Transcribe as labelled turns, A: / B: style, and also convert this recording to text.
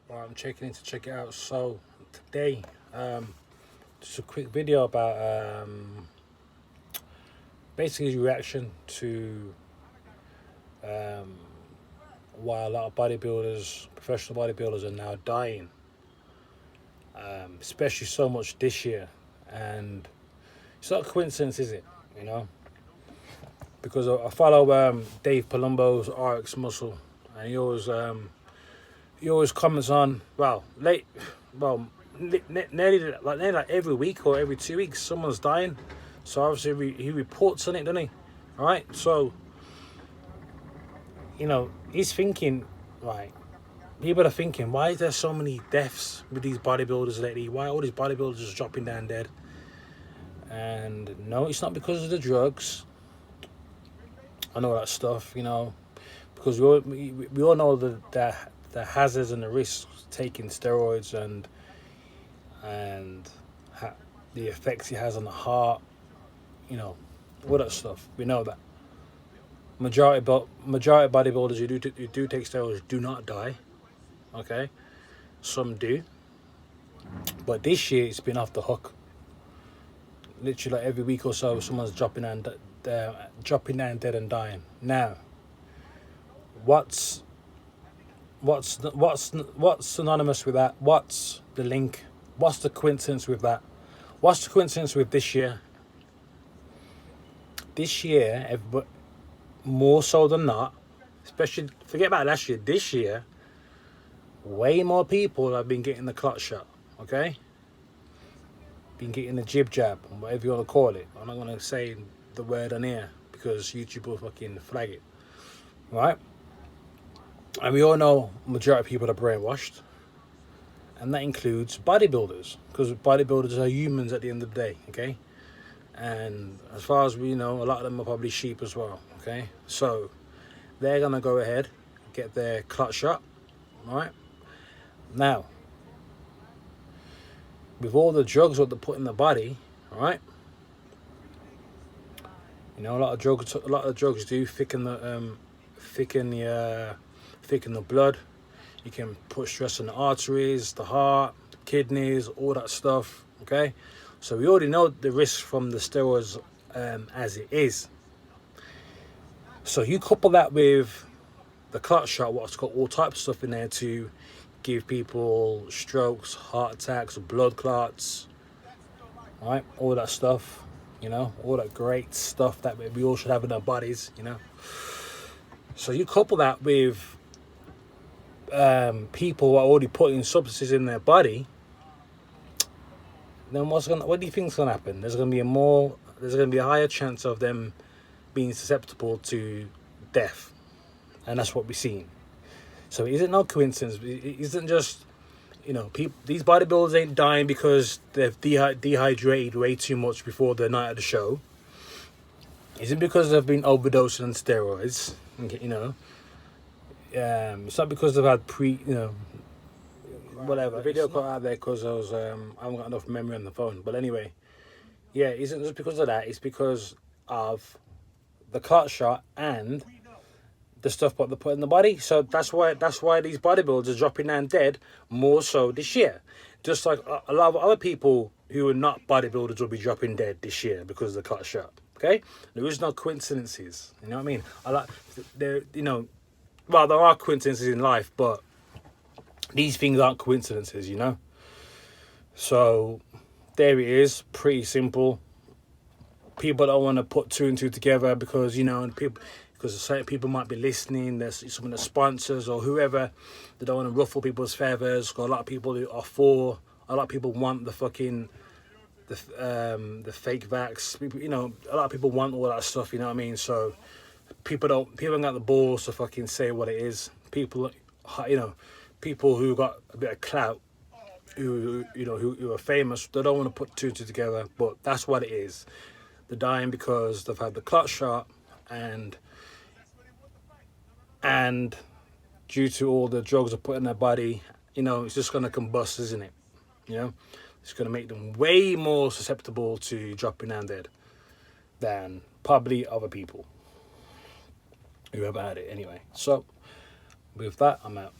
A: Well, I'm checking in to check it out. So today, just a quick video about basically reaction to um, why a lot of bodybuilders, professional bodybuilders, are now dying, especially so much this year. And it's not a coincidence, is it? You know, because I follow Dave Palumbo's RX Muscle, and he always comments on nearly like every week or every 2 weeks someone's dying. So obviously he reports on it, doesn't he? All right. So he's thinking, right? People are thinking, why is there so many deaths with these bodybuilders lately? Why are all these bodybuilders just dropping down dead? And no, it's not because of the drugs. I know that stuff, because we all know the hazards and the risks taking steroids and the effects it has on the heart, all that stuff. We know that. Majority of bodybuilders who do take steroids do not die. Okay, some do, but this year it's been off the hook. Literally, like every week or so, someone's dropping down dead and dying. Now, what's synonymous with that? What's the link? What's the coincidence with that? What's the coincidence with this year? This year, more so than not, especially forget about last year. This year, way more people have been getting the clot shot. Okay, been getting the jib jab, whatever you want to call it. I'm not gonna say the word on here because YouTube will fucking flag it, right? And we all know majority of people are brainwashed, and that includes bodybuilders, because bodybuilders are humans at the end of the day, okay? And as far as we know, a lot of them are probably sheep as well, okay? So they're gonna go ahead, get their clot shot, right? Now, with all the drugs that they put in the body, all right? A lot of drugs do thicken the blood. You can put stress on the arteries, the heart, the kidneys, all that stuff. Okay, so we already know the risks from the steroids as it is. So you couple that with the clot shot, what's got all types of stuff in there to give people strokes, heart attacks, blood clots, right? All that stuff, all that great stuff that we all should have in our bodies, So you couple that with people who are already putting substances in their body, then what do you think is gonna happen? There's gonna be a higher chance of them being susceptible to death, and that's what we're seeing. So it isn't no coincidence. It isn't just these bodybuilders ain't dying because they've dehydrated way too much before the night of the show. It isn't because they've been overdosing on steroids. It's not because they've had whatever. The video got out there because I haven't got enough memory on the phone. But anyway, yeah, it isn't just because of that. It's because of the clot shot and the stuff what they put in the body. So that's why these bodybuilders are dropping down dead more so this year. Just like a lot of other people who are not bodybuilders will be dropping dead this year because of the clot shot. Okay, there is no coincidences. You know what I mean? There are coincidences in life, but these things aren't coincidences. So there it is. Pretty simple. People don't want to put two and two together because certain people might be listening. There's some of the sponsors or whoever. They don't want to ruffle people's feathers. Got a lot of people who are for. A lot of people want the fake vax. A lot of people want all that stuff. You know what I mean? So people haven't got the balls to fucking say what it is. People who got a bit of clout, who are famous. They don't want to put two and two together. But that's what it is. They're dying because they've had the clot shot and due to all the drugs they put in their body, it's just going to combust, isn't it? It's going to make them way more susceptible to dropping down dead than probably other people who have had it anyway. So with that, I'm out.